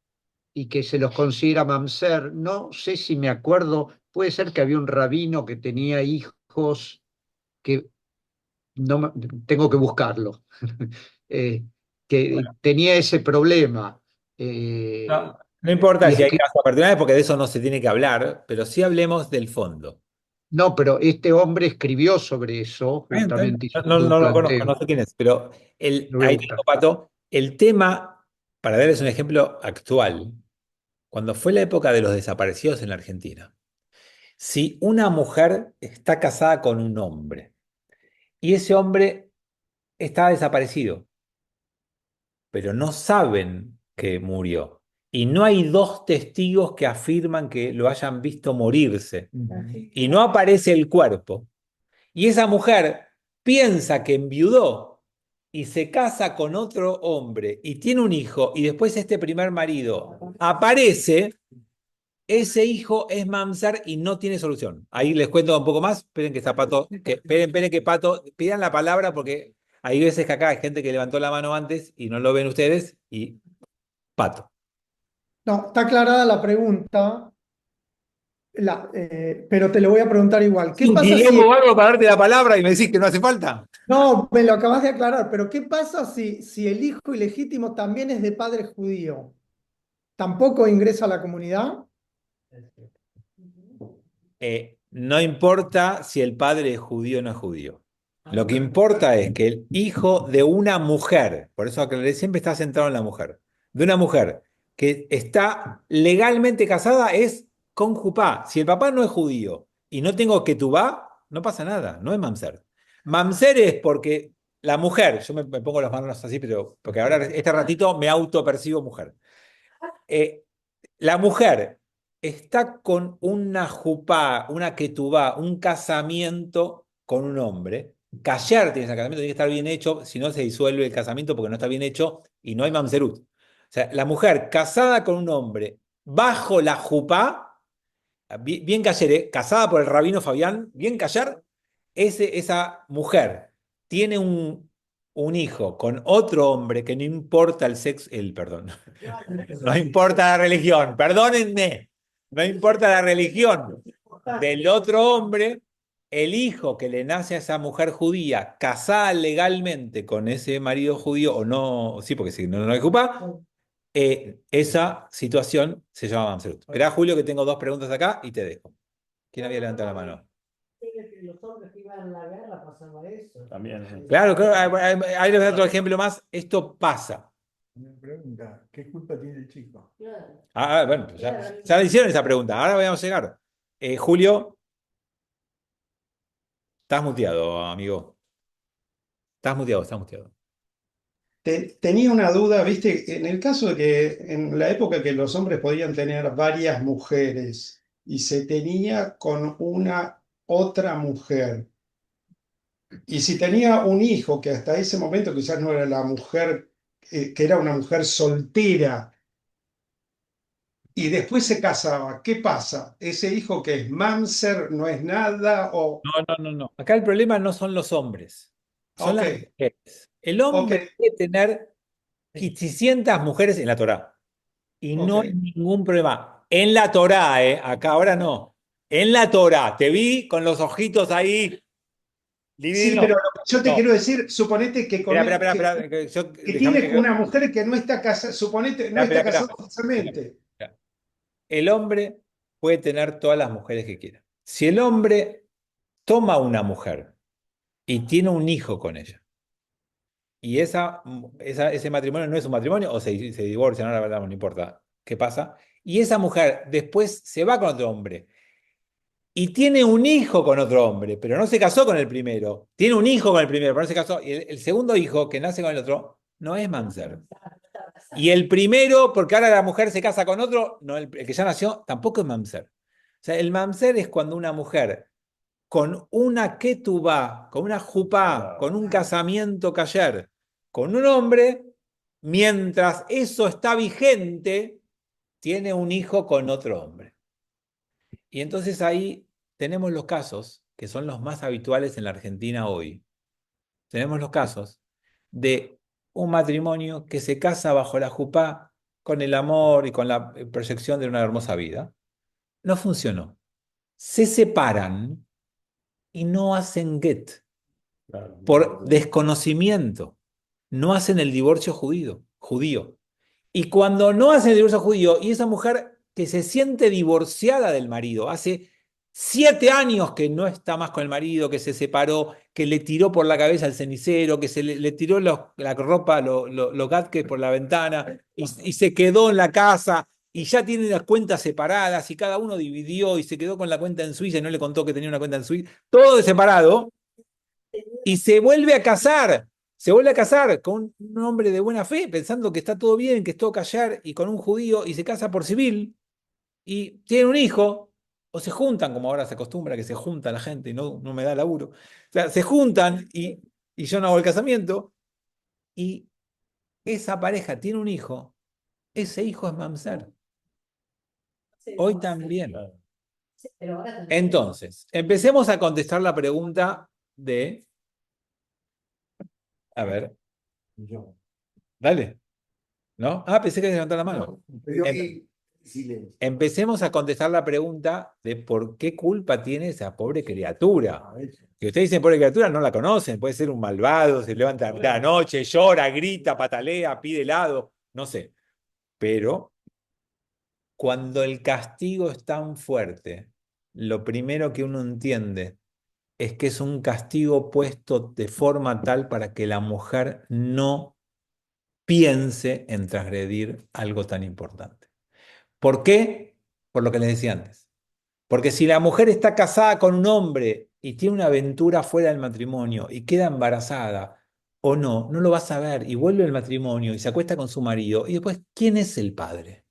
y que se los considera mamzer. No sé si me acuerdo, puede ser que había un rabino que tenía hijos hijos que no tengo que buscarlo, que tenía ese problema. No, no importa Y si hay escri- casos particulares, porque de eso no se tiene que hablar, pero sí hablemos del fondo. no, pero este hombre escribió sobre eso Está bien. justamente, No, hizo no, todo un no lo conozco, no planteo. sé quién es, pero Me voy a ahí te digo, buscar. Pato, el tema, para darles un ejemplo actual, cuando fue la época de los desaparecidos en la Argentina, si una mujer está casada con un hombre y ese hombre está desaparecido, pero no saben que murió, y no hay dos testigos que afirman que lo hayan visto morirse, y no aparece el cuerpo, y esa mujer piensa que enviudó y se casa con otro hombre y tiene un hijo y después este primer marido aparece, ese hijo es mamzer y no tiene solución. Ahí les cuento un poco más. Esperen que está Pato, esperen que Pato, pidan la palabra porque hay veces que acá hay gente que levantó la mano antes y no lo ven ustedes y Pato. No, está aclarada la pregunta, pero te lo voy a preguntar igual. ¿Qué Un pasa quilombo si... o algo para darte la palabra y me decís que no hace falta. No, me lo acabas de aclarar, pero ¿qué pasa si el hijo ilegítimo también es de padre judío? ¿Tampoco ingresa a la comunidad? No importa si el padre es judío o no es judío. Lo que importa es que el hijo de una mujer, por eso aclaré, siempre está centrado en la mujer, de una mujer que está legalmente casada es con jupá. Si el papá no es judío y no tengo ketubá, no pasa nada, no es mamzer. Mamzer es porque la mujer, yo me pongo las manos así, pero porque ahora este ratito me autopercibo mujer. Eh, la mujer está con una jupá, una ketubá, un casamiento con un hombre. Kasher tiene ese casamiento, tiene que estar bien hecho, si no se disuelve el casamiento porque no está bien hecho y no hay mamzerut. O sea, la mujer casada con un hombre bajo la jupá, bien kasher, casada por el rabino Fabián, bien kasher, esa mujer tiene un hijo con otro hombre que no importa el sexo, perdón, no importa la religión, perdónenme, no importa la religión del otro hombre, el hijo que le nace a esa mujer judía, casada legalmente con ese marido judío, o no, sí, porque si no, no hay culpa, esa situación se llama mamzerut. Esperá, Julio, que tengo dos preguntas acá y te dejo. ¿Quién había levantado la mano? Los hombres que iban a la guerra pasaba eso. También. Claro, claro, ahí les voy a dar otro ejemplo más. Esto pasa. Una pregunta, ¿qué culpa tiene el chico? Claro. Bueno, pues ya le hicieron esa pregunta. Ahora vamos a llegar. Julio, estás muteado, amigo. Estás muteado, estás muteado. Tenía una duda, viste, en el caso de que en la época que los hombres podían tener varias mujeres y se tenía con una otra mujer, y si tenía un hijo que hasta ese momento quizás no era la mujer, que era una mujer soltera, y después se casaba, ¿qué pasa? ¿Ese hijo que es Mamser no es nada? O, No. Acá el problema no son los hombres, son ok, las mujeres. El ok, hombre puede tener 600 mujeres en la Torá y ok. no hay ningún problema. En la Torá, acá ahora no. En la Torá, te vi con los ojitos ahí, Sí, divino. pero lo que yo te No, quiero decir, suponete que, espera, que déjame tiene una mujer que no está casada, suponete, no está espera. casada oficialmente. El hombre puede tener todas las mujeres que quiera. Si el hombre toma una mujer y tiene un hijo con ella, y ese matrimonio no es un matrimonio, o se divorcian, ahora la verdad no importa qué pasa, y esa mujer después se va con otro hombre y tiene un hijo con otro hombre, pero no se casó con el primero, tiene un hijo con el primero, pero no se casó, y el segundo hijo que nace con el otro no es mamzer. Y el primero, porque ahora la mujer se casa con otro, no, el que ya nació, tampoco es mamzer. O sea, el mamzer es cuando una mujer con una ketubá, con una jupá, con un casamiento kasher, con un hombre, mientras eso está vigente, tiene un hijo con otro hombre. Y entonces ahí tenemos los casos que son los más habituales en la Argentina hoy. Tenemos los casos de un matrimonio que se casa bajo la jupá con el amor y con la proyección de una hermosa vida. No funcionó. Se separan y no hacen get Claro. por desconocimiento. No hacen el divorcio judío. Y cuando no hacen el divorcio judío, y esa mujer que se siente divorciada del marido, hace 7 años que no está más con el marido, que se separó, que le tiró por la cabeza el cenicero, que le tiró la ropa, los gadgets por la ventana, y se quedó en la casa, y ya tiene las cuentas separadas, y cada uno dividió, y se quedó con la cuenta en Suiza, y no le contó que tenía una cuenta en Suiza, todo de separado, y se vuelve a casar. Se vuelve a casar con un hombre de buena fe, pensando que está todo bien, que es todo callar, y con un judío, y se casa por civil, y tiene un hijo, o se juntan, como ahora se acostumbra que se junta la gente y no me da laburo. O sea, se juntan y yo no hago el casamiento, y esa pareja tiene un hijo, ese hijo es mamzer. Hoy también. Pero ahora también. Entonces, empecemos a contestar la pregunta de... A ver, Yo. dale. ¿No? Ah, pensé que levantar la mano. Pero Em- ahí, silencio. Empecemos a contestar la pregunta de por qué culpa tiene esa pobre criatura. Que ustedes dicen pobre criatura, no la conocen, puede ser un malvado, se levanta a mitad de la noche, llora, grita, patalea, pide helado, no sé. Pero cuando el castigo es tan fuerte, lo primero que uno entiende es que es un castigo puesto de forma tal para que la mujer no piense en transgredir algo tan importante. ¿Por qué? Por lo que les decía antes. Porque si la mujer está casada con un hombre y tiene una aventura fuera del matrimonio y queda embarazada o no, no lo va a saber y vuelve al matrimonio y se acuesta con su marido y después, ¿quién es el padre?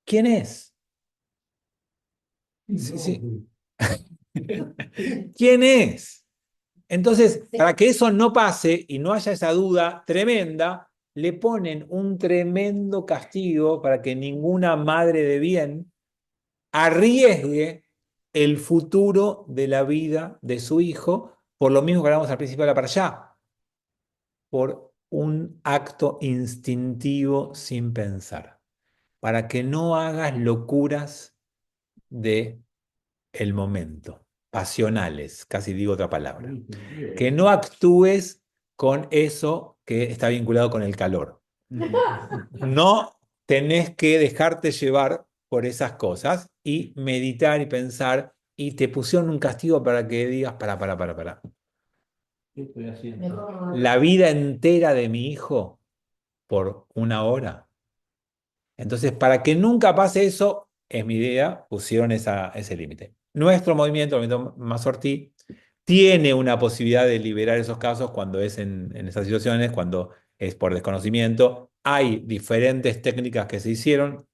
¿Quién es? Sí, sí. ¿Quién es? Entonces, para que eso no pase y no haya esa duda tremenda, le ponen un tremendo castigo para que ninguna madre de bien arriesgue el futuro de la vida de su hijo, por lo mismo que hablamos al principio de la parashá, por un acto instintivo sin pensar, para que no hagas locuras de el momento, pasionales, casi digo otra palabra, que no actúes con eso que está vinculado con el calor. No tenés que dejarte llevar por esas cosas y meditar y pensar, y te pusieron un castigo para que digas, para. ¿Qué estoy haciendo? Mejor no. La vida entera de mi hijo por 1 hora. Entonces, para que nunca pase eso, es mi idea, pusieron ese límite. Nuestro movimiento, el movimiento Mazortí, tiene una posibilidad de liberar esos casos cuando es en esas situaciones, cuando es por desconocimiento. Hay diferentes técnicas que se hicieron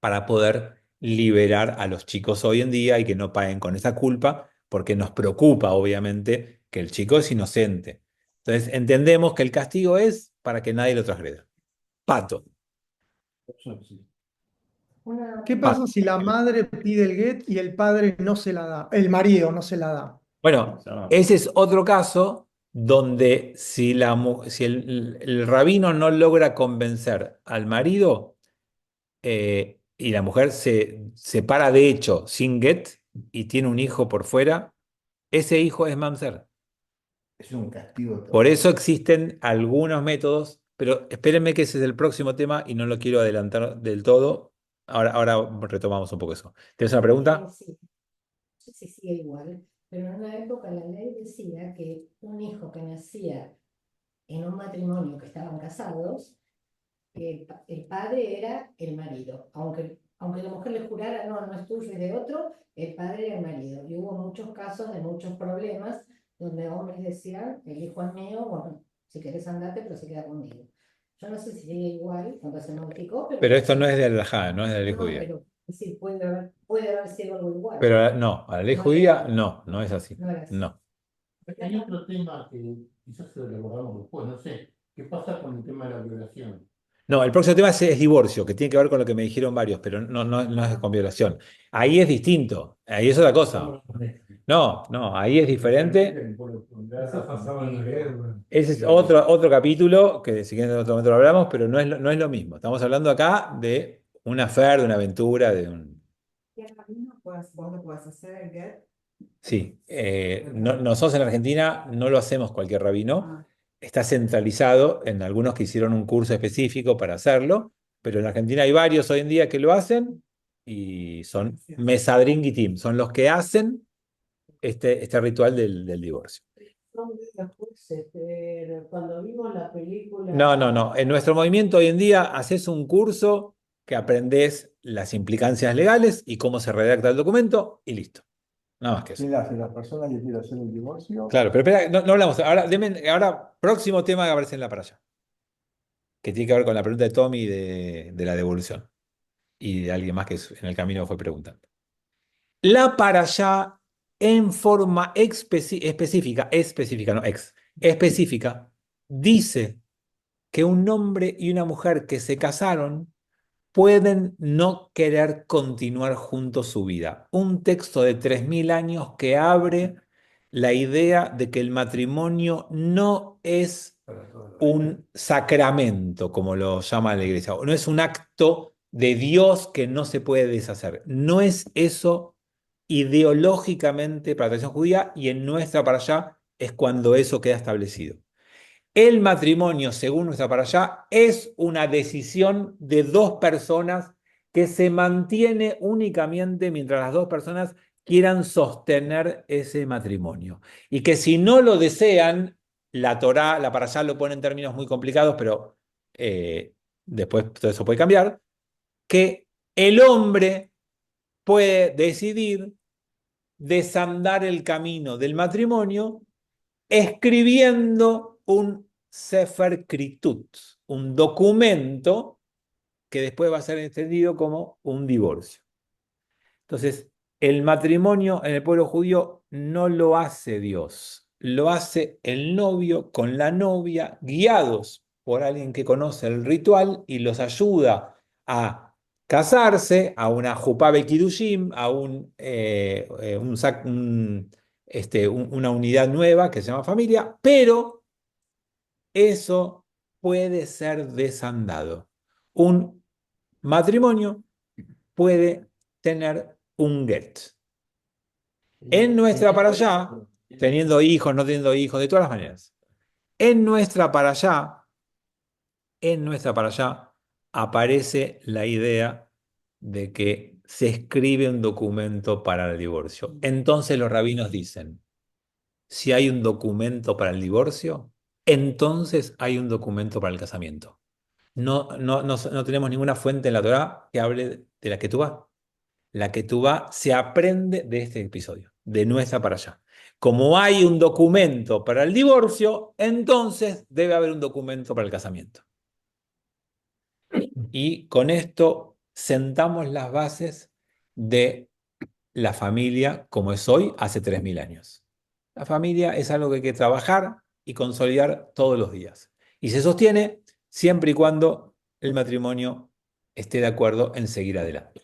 para poder liberar a los chicos hoy en día y que no paguen con esa culpa, porque nos preocupa, obviamente, que el chico es inocente. Entonces, entendemos que el castigo es para que nadie lo transgreda. Pato. ¿Qué pasa si la madre pide el get y el padre no se la da? El marido no se la da. Bueno, ese es otro caso donde si el rabino no logra convencer al marido y la mujer se separa de hecho sin get y tiene un hijo por fuera, ese hijo es mamzer. Es un castigo. Por eso existen algunos métodos, pero espérenme que ese es el próximo tema y no lo quiero adelantar del todo. Ahora retomamos un poco eso. ¿Tienes una pregunta? Sí, no sé si sigue igual, pero en una época la ley decía que un hijo que nacía en un matrimonio que estaban casados, el padre era el marido. Aunque la mujer le jurara, no, no es tuyo, es de otro, el padre era el marido. Y hubo muchos casos de muchos problemas donde hombres decían, el hijo es mío, bueno, si querés andate, pero se queda conmigo. Yo no sé si sigue igual cuando se modificó, Pero esto no es de Alajá, no es de la ley no, judía. pero sí, puede haber sido algo igual. Pero no, a la ley No judía era- no es así. no era así. No. Hay otro tema que quizás lo elaboramos después, no sé. ¿Qué pasa con el tema de la violación? No, el próximo tema es divorcio, que tiene que ver con lo que me dijeron varios, pero no es con violación. Ahí es distinto, ahí es otra cosa. No, ahí es diferente. Ese es otro capítulo que si quieren en otro momento lo hablamos, pero no es lo mismo. Estamos hablando acá de un affair, de una aventura, de un... ¿Qué rabino vos no puedes hacer el get? Sí, nosotros en Argentina no lo hacemos cualquier rabino, está centralizado en algunos que hicieron un curso específico para hacerlo, pero en Argentina hay varios hoy en día que lo hacen y son Mesadrín y Tim, son los que hacen este ritual del divorcio. Son de los jueces, pero cuando vimos la película. No. En nuestro movimiento hoy en día haces un curso que aprendes las implicancias legales y cómo se redacta el documento y listo. Nada más que eso. ¿Quién hace? ¿La persona que quiere hacer el divorcio? Claro, pero espera, no hablamos. Ahora, próximo tema que aparece en la para allá, que tiene que ver con la pregunta de Tommy de la devolución y de alguien más que en el camino fue preguntando. La para allá en forma específica, dice que un hombre y una mujer que se casaron pueden no querer continuar juntos su vida. Un texto de 3000 años que abre la idea de que el matrimonio no es un sacramento, como lo llama la iglesia, no es un acto de Dios que no se puede deshacer. No es eso ideológicamente para la tradición judía y en nuestra para allá es cuando eso queda establecido. El matrimonio, según nuestra para allá, es una decisión de dos personas que se mantiene únicamente mientras las dos personas quieran sostener ese matrimonio. Y que si no lo desean, la Torá, la para allá lo pone en términos muy complicados, pero después todo eso puede cambiar, que el hombre puede decidir desandar el camino del matrimonio escribiendo un Sefer Kritut, un documento que después va a ser entendido como un divorcio. Entonces, el matrimonio en el pueblo judío no lo hace Dios, lo hace el novio con la novia, guiados por alguien que conoce el ritual y los ayuda a casarse, a una Jupá Bekidushim, a una unidad nueva que se llama familia, pero eso puede ser desandado. Un matrimonio puede tener un get. En nuestra para allá, teniendo hijos, no teniendo hijos, de todas las maneras. En nuestra para allá aparece la idea de que se escribe un documento para el divorcio. Entonces los rabinos dicen, si hay un documento para el divorcio, entonces hay un documento para el casamiento. No tenemos ninguna fuente en la Torá que hable de la Ketubá. La Ketubá se aprende de este episodio, de nuestra para allá. Como hay un documento para el divorcio, entonces debe haber un documento para el casamiento. Y con esto sentamos las bases de la familia como es hoy, hace 3000 años. La familia es algo que hay que trabajar y consolidar todos los días. Y se sostiene siempre y cuando el matrimonio esté de acuerdo en seguir adelante.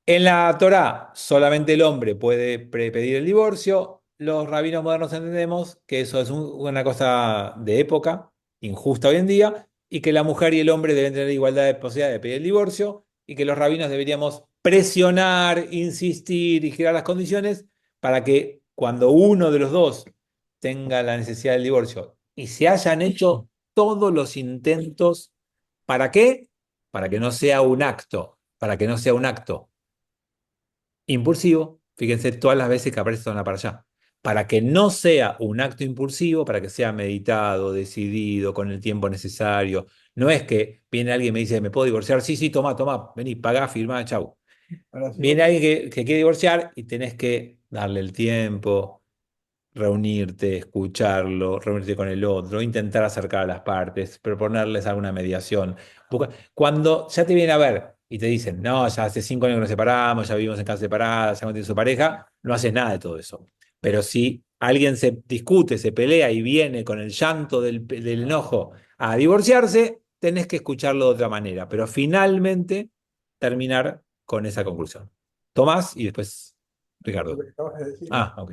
En la Torá, solamente el hombre puede pedir el divorcio. Los rabinos modernos entendemos que eso es una cosa de época, injusta hoy en día, y que la mujer y el hombre deben tener igualdad de posibilidad de pedir el divorcio, y que los rabinos deberíamos presionar, insistir y girar las condiciones para que cuando uno de los dos tenga la necesidad del divorcio y se hayan hecho todos los intentos, ¿para qué? Para que no sea un acto, para que no sea un acto impulsivo, fíjense todas las veces que aparece zona para allá, para que no sea un acto impulsivo, para que sea meditado, decidido, con el tiempo necesario. No es que viene alguien y me dice, ¿me puedo divorciar? Sí, toma, vení, pagá, firmá, chau. Viene alguien que quiere divorciar y tenés que darle el tiempo, reunirte, escucharlo, reunirte con el otro, intentar acercar a las partes, proponerles alguna mediación. Cuando ya te vienen a ver y te dicen, no, ya hace 5 años que nos separamos, ya vivimos en casa separada, ya no tiene su pareja, no haces nada de todo eso. Pero si alguien se discute, se pelea y viene con el llanto del enojo a divorciarse, tenés que escucharlo de otra manera, pero finalmente terminar con esa conclusión. Tomás y después Ricardo. Ok.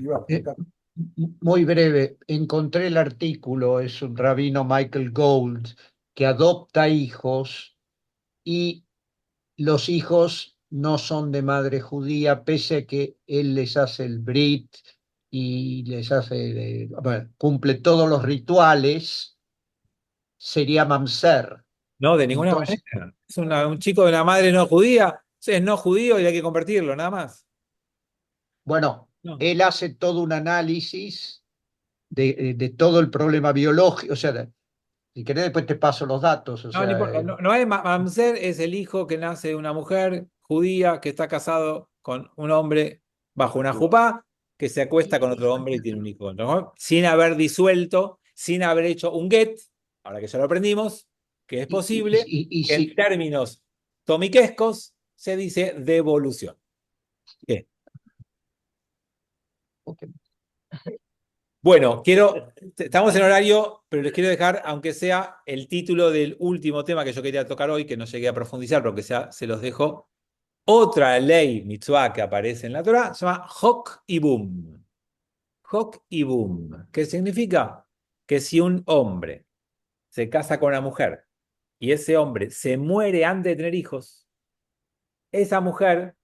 Muy breve, encontré el artículo, es un rabino Michael Gold que adopta hijos y los hijos no son de madre judía, pese a que él les hace el brit y les hace, bueno, cumple todos los rituales, sería mamzer. No, de ninguna Entonces, manera. Es un chico de una madre no judía, es no judío y hay que convertirlo, nada más. bueno, No. él hace todo un análisis de todo el problema biológico, o sea, si querés después te paso los datos, o No, no sea, importa. No es Mamzer, es el hijo que nace de una mujer judía que está casado con un hombre bajo una jupá, que se acuesta con otro hombre y tiene un hijo, ¿no? Sin haber disuelto, sin haber hecho un get, ahora que ya lo aprendimos, que es posible, que en si, términos tomiquescos se dice devolución. ¿Qué? ok. Bueno, estamos en horario, pero les quiero dejar, aunque sea el título del último tema que yo quería tocar hoy, que no llegué a profundizar, pero que se los dejo. Otra ley mitzvah que aparece en la Torah se llama Hok y Boom. Hok y Boom. ¿Qué significa? Que si un hombre se casa con una mujer y ese hombre se muere antes de tener hijos, esa mujer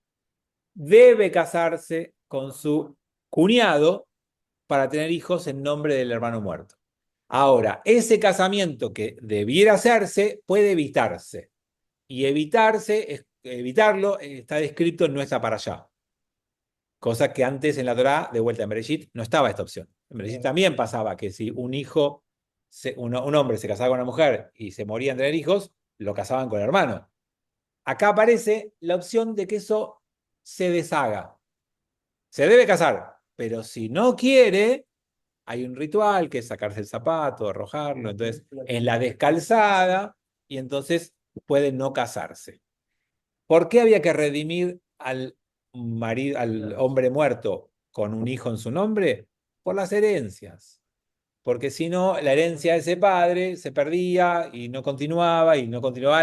debe casarse con su cuñado para tener hijos en nombre del hermano muerto. Ahora, ese casamiento que debiera hacerse puede evitarse. Y evitarlo está descrito en nuestra para allá. Cosa que antes en la Torá, de vuelta en Bereshit, no estaba esta opción. En Bereshit también pasaba que si un hombre se casaba con una mujer y se moría en tener hijos, lo casaban con el hermano. Acá aparece la opción de que eso se deshaga. Se debe casar, pero si no quiere, hay un ritual que es sacarse el zapato, arrojarlo, entonces en la descalzada y entonces puede no casarse. ¿Por qué había que redimir al hombre muerto con un hijo en su nombre? Por las herencias. Porque si no, la herencia de ese padre se perdía y no continuaba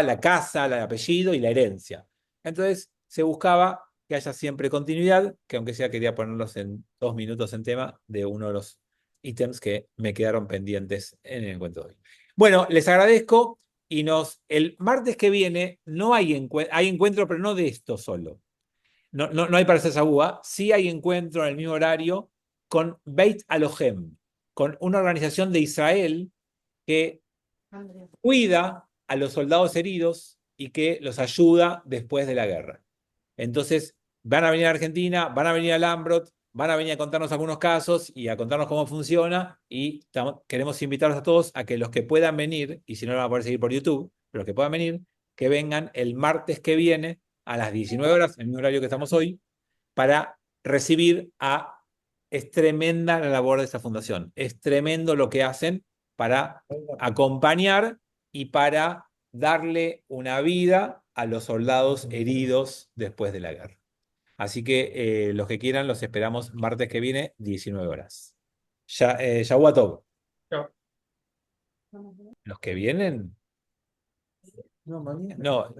la casa, el apellido y la herencia. Entonces se buscaba que haya siempre continuidad, que aunque sea quería ponerlos en 2 minutos en tema de uno de los ítems que me quedaron pendientes en el encuentro de hoy. Bueno, les agradezco y el martes que viene no hay encuentro, pero no de esto solo. No hay para hacer Sagúa, sí hay encuentro en el mismo horario con Beit Alohem, con una organización de Israel que cuida a los soldados heridos y que los ayuda después de la guerra. Entonces, van a venir a Argentina, van a venir a Lambrot, van a venir a contarnos algunos casos y a contarnos cómo funciona y queremos invitarlos a todos a que los que puedan venir, y si no lo van a poder seguir por YouTube, pero los que puedan venir, que vengan el martes que viene a las 19 horas, en el mismo horario que estamos hoy, para recibir a... Es tremenda la labor de esta fundación, es tremendo lo que hacen para acompañar y para darle una vida a los soldados heridos después de la guerra. Así que los que quieran los esperamos martes que viene, 19 horas. Shavua Tov. Los que vienen. No, mañana. No.